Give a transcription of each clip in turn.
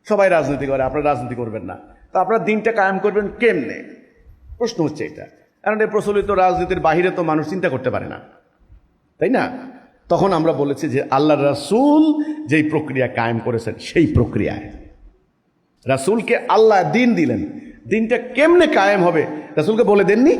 সবাই রাজনীতি করে, আপনারা রাজনীতি করবেন না, তো আপনারা দিনটা কায়েম করবেন কেমনে? প্রশ্ন হচ্ছে এটা। কারণ এই প্রচলিত রাজনীতির বাহিরে তো মানুষ চিন্তা করতে পারে না, তাই না? তখন আমরা বলেছি যে আল্লাহ রাসূল যেই প্রক্রিয়া কায়েম করেছেন সেই প্রক্রিয়ায় রাসূলকে আল্লাহ দিন দিলেন, দিনটা কেমনে কায়েম হবে রাসূলকে বলে দেননি।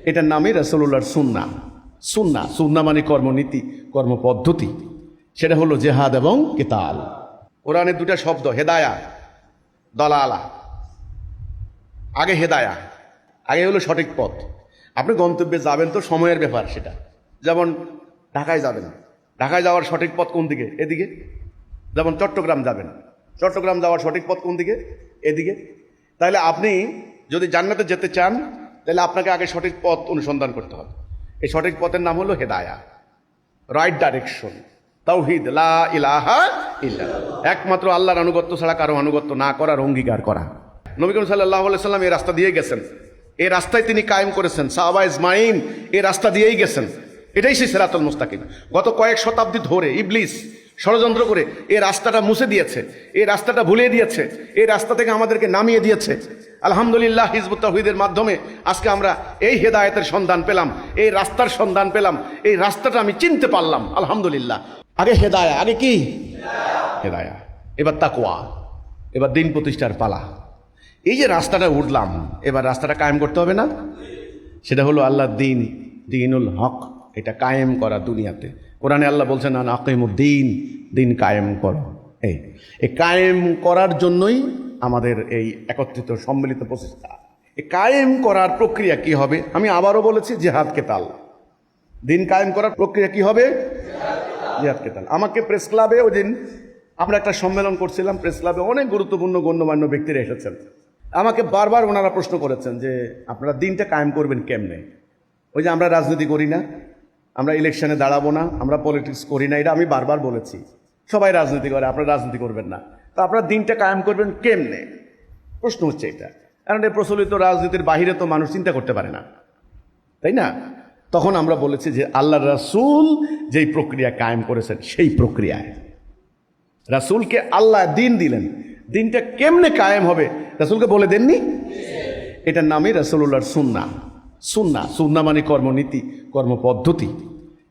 এটার নামই রাসূলুল্লাহর সুন্নাহ। সুন্নাহ, সুন্নাহ মানে কর্মনীতি, কর্মপদ্ধতি। সেটা হলো জেহাদ এবং কিতাল। কোরআনের দুটা শব্দ, হেদায়া, দলালা। আগে হেদায়া, আগে হলো সঠিক পথ। আপনি গন্তব্যে যাবেন তো সময়ের ব্যাপার সেটা। যেমন ঢাকায় যাবেন, ঢাকায় যাওয়ার সঠিক পথ কোন দিকে? এদিকে। যেমন চট্টগ্রাম যাবেন, চট্টগ্রাম যাওয়ার সঠিক পথ কোন দিকে? এদিকে। তাহলে আপনি যদি জান্নাতে যেতে চান তাহলে আপনাকে আগে সঠিক পথ অনুসন্ধান করতে হবে। এই সঠিক পথের নাম হলো হেদায়া, রাইট ডাইরেকশন, তাওহীদ, লা ইলাহা ইল্লাল্লাহ। একমাত্র আল্লাহর আনুগত্য ছাড়া কারো আনুগত্য না করার অঙ্গীকার করা। নবী করিম সাল্লাল্লাহু আলাইহি সাল্লাম এই রাস্তা দিয়ে গেছেন, এই রাস্তায় তিনি কায়েম করেছেন। সাহাবা ইজমাইন এই রাস্তা দিয়েই গেছেন। এটাই সেই সিরাতুল মুস্তাকিম। গত কয়েক শতাব্দী ধরে ইবলিস ষড়যন্ত্র করে এই রাস্তাটা মুছে দিয়েছে, এই রাস্তাটা ভুলিয়ে দিয়েছে, এই রাস্তা থেকে আমাদেরকে নামিয়ে দিয়েছে। আলহামদুলিল্লাহ, হিজবুত তাওহীদের মাধ্যমে আজকে আমরা এই হেদায়েতের সন্ধান পেলাম, এই রাস্তার সন্ধান পেলাম, এই রাস্তাটা আমি চিনতে পারলাম। আলহামদুলিল্লাহ। আগে হেদায়া, আগে কি হেদায়া, এবার তাকওয়া, এবার দিন প্রতিষ্ঠার পালা। এই যে রাস্তাটা উঠলাম, এবার রাস্তাটা কায়েম করতে হবে না? সেটা হলো আল্লাহর দিন, দিনুল হক, এটা কায়েম করা দুনিয়াতে। কোরআনে আল্লাহ বলছেন না, আকিমুদ্দিন, দিন কায়েম করো। এই কায়েম করার জন্যই আমাদের এই একত্রিত সম্মিলিত প্রচেষ্টা। এই কায়েম করার প্রক্রিয়া কি হবে? আমি আবারও বলেছি, জিহাদ কেতাল। দিন কায়েম করার প্রক্রিয়া কি হবে? জিহাদ কেতাল। আমাকে প্রেস ক্লাবে ওই দিন আমরা একটা সম্মেলন করছিলাম, প্রেস ক্লাবে অনেক গুরুত্বপূর্ণ গণ্যমান্য ব্যক্তিরা এসেছেন। আমাকে বারবার ওনারা প্রশ্ন করেছেন যে আপনারা দিনটা কায়েম করবেন কেমনে? ওই যে আমরা রাজনীতি করি না, আমরা ইলেকশনে দাঁড়াবো না, আমরা পলিটিক্স করি না, এটা আমি বারবার বলেছি। সবাই রাজনীতি করে, আপনারা রাজনীতি করবেন না, তো আপনারা দিনটা কায়েম করবেন কেমনে? প্রশ্ন হচ্ছে এটা। কারণ এই প্রচলিত রাজনীতির বাহিরে তো মানুষ চিন্তা করতে পারে না, তাই না? তখন আমরা বলেছি যে আল্লাহ রাসূল যেই প্রক্রিয়া কায়েম করেছেন সেই প্রক্রিয়ায় রাসূলকে আল্লাহ দিন দিলেন, দিনটা কেমনে কায়েম হবে রাসূলকে বলে দেননি। এটার নামই রাসূলুল্লাহর সুন্নাহ। সুন্নাহ, সুন্নাহ মানে কর্মনীতি, কর্মপদ্ধতি।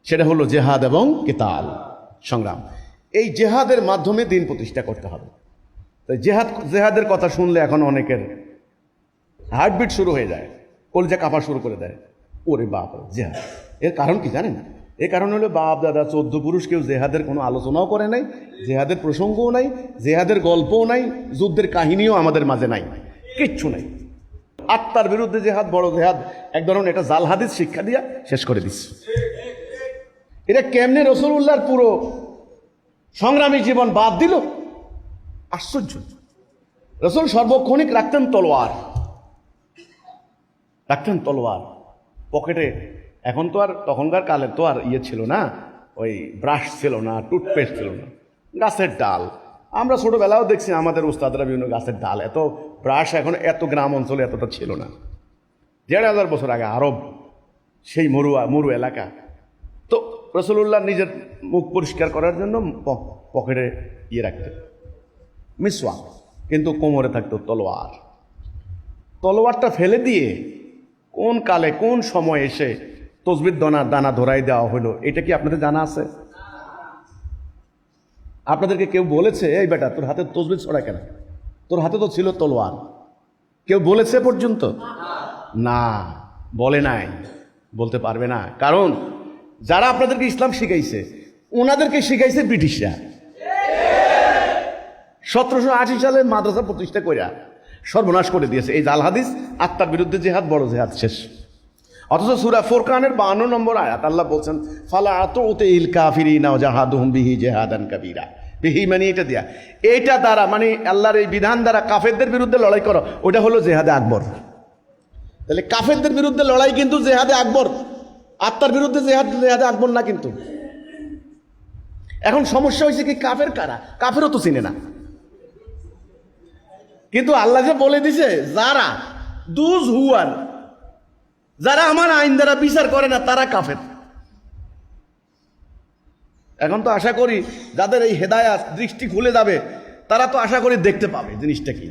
সেটা হলো জেহাদ এবং কিতাল, সংগ্রাম। এই জেহাদের মাধ্যমে দিন প্রতিষ্ঠা করতে হবে। তাই জেহাদের কথা শুনলে এখন অনেকের হার্টবিট শুরু হয়ে যায়, কলিজা কাঁপা শুরু করে দেয়। ওরে বাপ, জেহাদ! এর কারণ কি জানেন? এর কারণ হলো বাপ দাদা 14 পুরুষ কেউ জেহাদের কোনো আলোচনাও করে নাই, জেহাদের প্রসঙ্গও নাই, জেহাদের গল্পও নাই, যুদ্ধের কাহিনীও আমাদের মাঝে নাই, কিচ্ছু নাই। আত্মার বিরুদ্ধে জেহাদ, বড় জেহাদ, এক ধরনের এটা জাল হাদিস শিক্ষা দিয়া শেষ করে দিচ্ছে। এটা কেমনে রাসূলুল্লাহর পুরো সংগ্রামী জীবন বাদ দিল? আশ্চর্য। রাসূল সর্বক্ষণিক রাখতেন তলোয়ার, রাখতেন তলোয়ার পকেটে। এখন তো আর তখনকার কালে তো আর ইয়ে ছিল না, ওই ব্রাশ ছিল না, টুথপেস্ট ছিল না, গাছের ডাল। আমরা ছোটবেলাও দেখছি আমাদের উস্তাদরা বিভিন্ন গাছের ডাল, এত ব্রাশ এখন এত গ্রাম অঞ্চলে এতটা ছিল না। ১,৫০০ বছর আগে আরব, সেই মরু এলাকা। তো রাসূলুল্লাহ নিজের মুখ পরিষ্কার করার জন্য পকেটে ইয়ে রাখতেন মিসওয়াক, কিন্তু কোমরে থাকতো তলোয়ার। তলোয়ারটা ফেলে দিয়ে কোন কালে কোন সময় এসে তসবির দানা ধরাই দেওয়া হলো, এটা কি আপনাদের জানা আছে? আপনাদেরকে কেউ বলেছে এই বেটা তোর হাতে তসবির ছড়া কেন? তোর হাতে তো ছিল তলোয়ার। কেউ বলেছে পর্যন্ত? না, বলে নাই, বলতে পারবে না। কারণ যারা আপনাদেরকে ইসলাম শিখাইছে ওনাদেরকে শিখাইছে ব্রিটিশরা। ১৭৮০ সালে মাদ্রাসা প্রতিষ্ঠা কইরা সর্বনাশ করে দিয়েছে। এই জাল হাদিস, আত্মার বিরুদ্ধে জেহাদ, বড় জেহাদ, শেষ। অথচ সূরা ফুরকানের ৫২ নম্বর আয়াত আল্লাহ বলছেন, ফালা আতুতিল কাফিরিনা জাহাদুহুম বিহি জিহাদান কাবীরা। বিহি মানে এটা দিয়া, এইটা দ্বারা মানে আল্লাহর এই বিধান দ্বারা কাফেরদের বিরুদ্ধে লড়াই করো, ওটা হলো জেহাদে আকবর। তাহলে কাফেরদের বিরুদ্ধে লড়াই কিন্তু জেহাদে আকবর, আত্মার বিরুদ্ধে জেহাদে আকবর না। কিন্তু এখন সমস্যা হয়েছে কি, কাফের কারা? কাফেরও তো চিনে না। কিন্তু আল্লাহ যে বলে দিছে, যারা দুজ হুয়ার, যারা আমার আইন দ্বারা বিচার করে না তারা কাফের। এখন তো আশা করি যাদের এই হেদায়াত দৃষ্টি খুলে যাবে তারা তো আশা করি দেখতে পাবে জিনিসটা কি।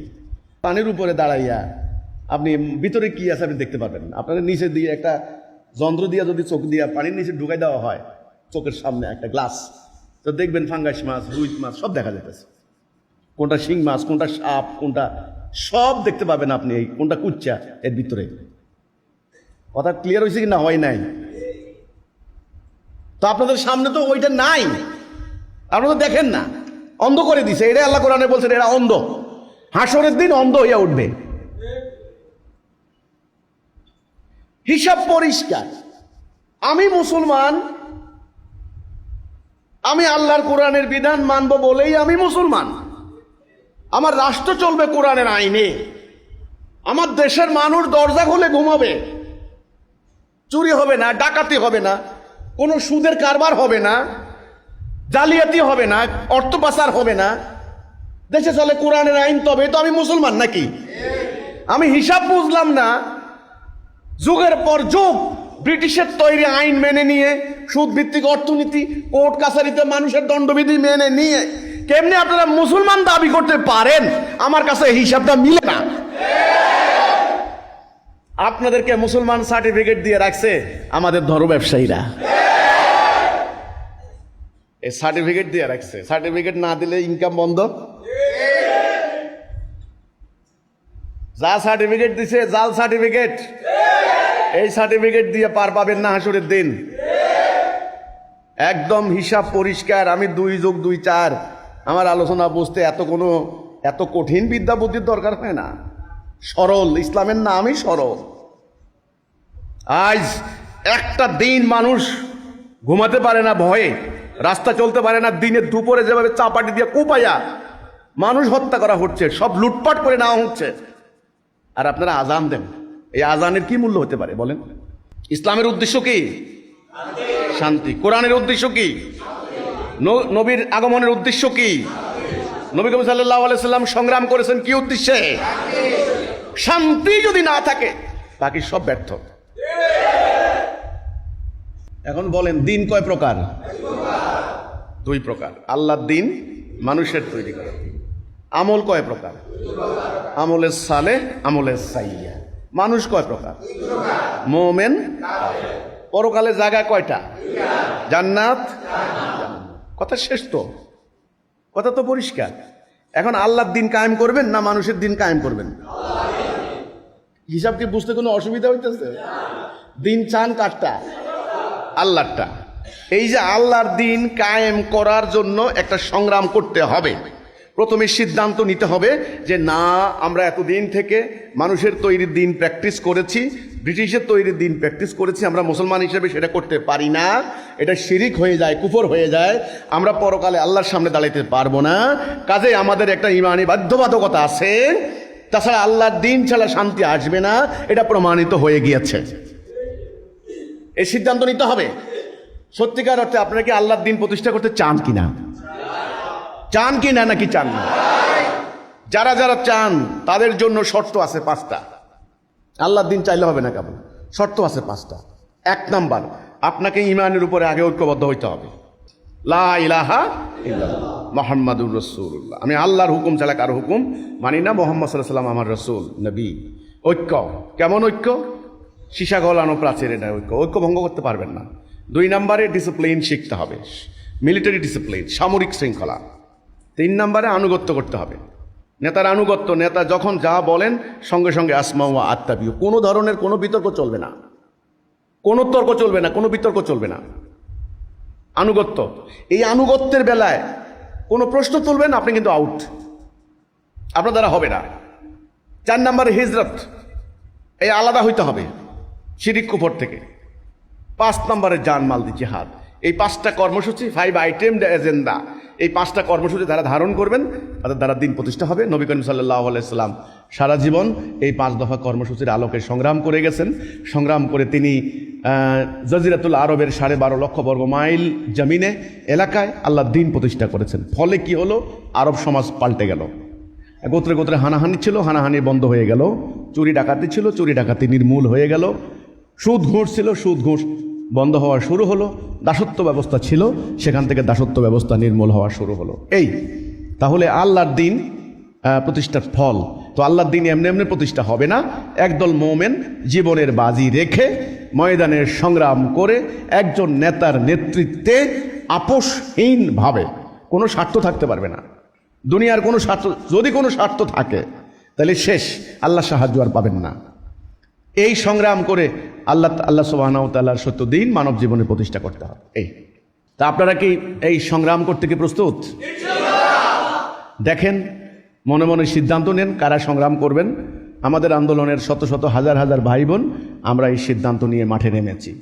পানির উপরে দাঁড়াইয়া আপনি ভিতরে কি আছে আপনি দেখতে পারবেন না। আপনাদের নিচে দিয়ে একটা যন্ত্র দিয়ে যদি চোখ দিয়ে পানির নিচে ঢুকাই দেওয়া হয়, চোখের সামনে একটা গ্লাস, তো দেখবেন ফাঙ্গাস মাছ, রুই মাছ সব দেখা যেতেছে। কোনটা শিং মাছ, কোনটা সাপ, কোনটা সব দেখতে পাবেন আপনি, এই কোনটা কুচ্চা এর ভিতরে। কথা ক্লিয়ার হয়েছে কি না হয় নাই? তো আপনাদের সামনে তো ওইটা নাই, আপনারা তো দেখেন না, অন্ধ করে দিছে। এটা আল্লাহ কোরআনে বলছেন এরা অন্ধ, হাসরের দিন অন্ধ হইয়া উঠবে। হিসাব পরিষ্কার। আমি মুসলমান, আমি আল্লাহর কোরআনের বিধান মানব বলেই আমি মুসলমান। আমার রাষ্ট্র চলবে কোরআনের আইনে। আমার দেশের মানুষ দরজা খুলে ঘুমাবে, চুরি হবে না, ডাকাতি হবে না, কোনো সুদের কারবার হবে না, জালিয়াতি হবে না, অর্থ পাচার হবে না, দেশে চলে কোরআনের আইন। তবে তো আমি মুসলমান নাকি? আমি হিসাব বুঝলাম না, যুগের পর যুগ ব্রিটিশের তৈরি আইন মেনে নিয়ে, সুদ ভিত্তিক অর্থনীতি, কোর্ট কাছারিতে মানুষের দণ্ডবিধি মেনে নিয়ে কেমনি আপনারা মুসলমান দাবি করতে পারেন? আমার কাছে হিসাবটা মিলে না। আপনাদেরকে মুসলমান সার্টিফিকেট দিয়ে রাখছে আমাদের ধর্ম ব্যবসায়ীরা, এই সার্টিফিকেট দিয়ে রাখছে। সার্টিফিকেট না দিলে ইনকাম বন্ধ। যা সার্টিফিকেট দিছে জাল সার্টিফিকেট, এই সার্টিফিকেট দিয়ে পার পাবেন না হাসরের দিন। একদম হিসাব পরিষ্কার। আমি 2 যোগ 2 4, আমার আলোচনা বুঝতে এত কঠিন বিদ্যা বুদ্ধির দরকার হয় না। সরল, ইসলামের নামই সরল। আজ একটা দিন মানুষ ঘুমাতে পারে না ভয়ে, রাস্তা চলতে পারে না, দিনের দুপুরে যেভাবে চাপাটি দিয়ে কোপাইয়া মানুষ হত্যা করা হচ্ছে, সব লুটপাট করে নেওয়া হচ্ছে, আর আপনারা আজান দেন। এই আজানের কি মূল্য হতে পারে বলেন? ইসলামের উদ্দেশ্য কি? শান্তি। কোরআনের উদ্দেশ্য কি? নবীর আগমনের উদ্দেশ্য কি? নবী করিম সাল্লাল্লাহু আলাইহি সাল্লাম সংগ্রাম করেছেন কি উদ্দেশ্যে? শান্তি যদি না থাকে বাকি সব ব্যর্থ। এখন বলেন দিন কয় প্রকার? 2 প্রকার। আল্লাহর দিন মানুষের তৈরি করা। আমল কয় প্রকার? আমলের সালেহ, আমলের সাইয়্যা। মানুষ কয় প্রকার? মুমিন। পরকালে জায়গা কয়টা? জান্নাত। কথা শেষ তো, কথা তো পরিষ্কার। এখন আল্লাহর দিন কায়েম করবেন না মানুষের দিন কায়েম করবেন? হিসাব কি বুঝতে কোনো অসুবিধা হইতেছে? দিন চান কারটা? আল্লাহরটা। এই যে আল্লাহর দিন কায়েম করার জন্য একটা সংগ্রাম করতে হবে। প্রথমে সিদ্ধান্ত নিতে হবে যে না, আমরা এতদিন থেকে মানুষের তৈরি দিন প্র্যাকটিস করেছি, ব্রিটিশের তৈরি দিন প্র্যাকটিস করেছি, আমরা মুসলমান হিসেবে সেটা করতে পারি না, এটা শিরিক হয়ে যায়, কুফর হয়ে যায়, আমরা পরকালে আল্লাহর সামনে দাঁড়াইতে পারবো না। কাজে আমাদের একটা ইমানি বাধ্যবাধকতা আছে, তাছাড়া আল্লাহর দিন ছাড়া শান্তি আসবে না, এটা প্রমাণিত হয়ে গিয়েছে। এই সিদ্ধান্ত নিতে হবে। সত্যিকার অর্থে আপনারা কি আল্লাহর দিন প্রতিষ্ঠা করতে চান কিনা? চান কি না, নাকি চান না? যারা যারা চান তাদের জন্য শর্ত আছে 5টা। আল্লাহর দিন চাইলে হবে না কেবল, শর্ত আছে 5টা। 1 নাম্বার, আপনাকে ইমানের উপরে আগে ঐক্যবদ্ধ হইতে হবে। লা ইলাহা ইল্লাল্লাহ মুহাম্মাদুর রাসূলুল্লাহ। আমি আল্লাহর হুকুম ছাড়া কারো হুকুম মানি না, মুহাম্মদ সাল্লাল্লাহু আলাইহি ওয়াসাল্লাম আমার রাসূল, নবী। ঐক্য কেমন ঐক্য? সীসা গলানো প্রাচীর, এটা ঐক্য। ঐক্য ভঙ্গ করতে পারবেন না। 2 নাম্বারে ডিসিপ্লিন শিখতে হবে, মিলিটারি ডিসিপ্লিন, সামরিক শৃঙ্খলা। 3 নাম্বারে আনুগত্য করতে হবে, নেতার আনুগত্য। নেতা যখন যা বলেন সঙ্গে সঙ্গে আসমা ওয়া আত্তাবিউ। কোনো ধরনের কোনো বিতর্ক চলবে না, কোনো তর্ক চলবে না, কোনো বিতর্ক চলবে না। আনুগত্য। এই আনুগত্যের বেলায় কোনো প্রশ্ন তুলবেন আপনি কিন্তু আউট, আপনার দ্বারা হবে না। 4 নাম্বারে হিজরত, এই আলাদা হইতে হবে শিরিক কুফর থেকে। 5 নাম্বারে জানমাল দি জিহাদ। এই 5টা কর্মসূচি, 5 আইটেম এজেন্ডা, এই 5টা কর্মসূচি যারা ধারণ করবেন তাদের দ্বারা দিন প্রতিষ্ঠা হবে। নবী করিম সাল্লাল্লাহু আলাইহি সাল্লাম সারা জীবন এই 5 দফা কর্মসূচির আলোকে সংগ্রাম করে গেছেন। সংগ্রাম করে তিনি জজিরাতুল আরবের 12.5 লক্ষ বর্গ মাইল জমিনে এলাকায় আল্লাহর দিন প্রতিষ্ঠা করেছেন। ফলে কি হলো? আরব সমাজ পাল্টে গেল। গোত্রে গোত্রে হানাহানি ছিল, হানাহানি বন্ধ হয়ে গেল। চুরি ডাকাতি ছিল, চুরি ডাকাতি নির্মূল হয়ে গেল। সুদ ঘুষ ছিল, সুদ ঘুষ বন্ধ হওয়া শুরু হলো। দাসত্ব ব্যবস্থা ছিল, সেখান থেকে দাসত্ব ব্যবস্থা নির্মূল হওয়া শুরু হলো। এই তাহলে আল্লাহর দিন প্রতিষ্ঠার ফল তো আল্লাহর দিন এমনি এমনি প্রতিষ্ঠা হবে না। একদল মোমেন জীবনের বাজি রেখে ময়দানের সংগ্রাম করে একজন নেতার নেতৃত্বে আপোষহীনভাবে, কোনো স্বার্থ থাকতে পারবে না, দুনিয়ার কোনো স্বার্থ, যদি কোনো স্বার্থ থাকে তাহলে শেষ, আল্লাহ সাহায্য আর পাবেন না। এই সংগ্রাম করে আল্লাহ সুবহানাহু ওয়া তাআলার সত্য দিন মানব জীবনে প্রতিষ্ঠা করতে হবে। তা আপনারা কি এই সংগ্রাম করতে কি প্রস্তুত? দেখেন, মনে মনে সিদ্ধান্ত নেন কারা সংগ্রাম করবেন। আমাদের আন্দোলনের শত শত হাজার হাজার ভাই বোন আমরা এই সিদ্ধান্ত নিয়ে মাঠে নেমেছি।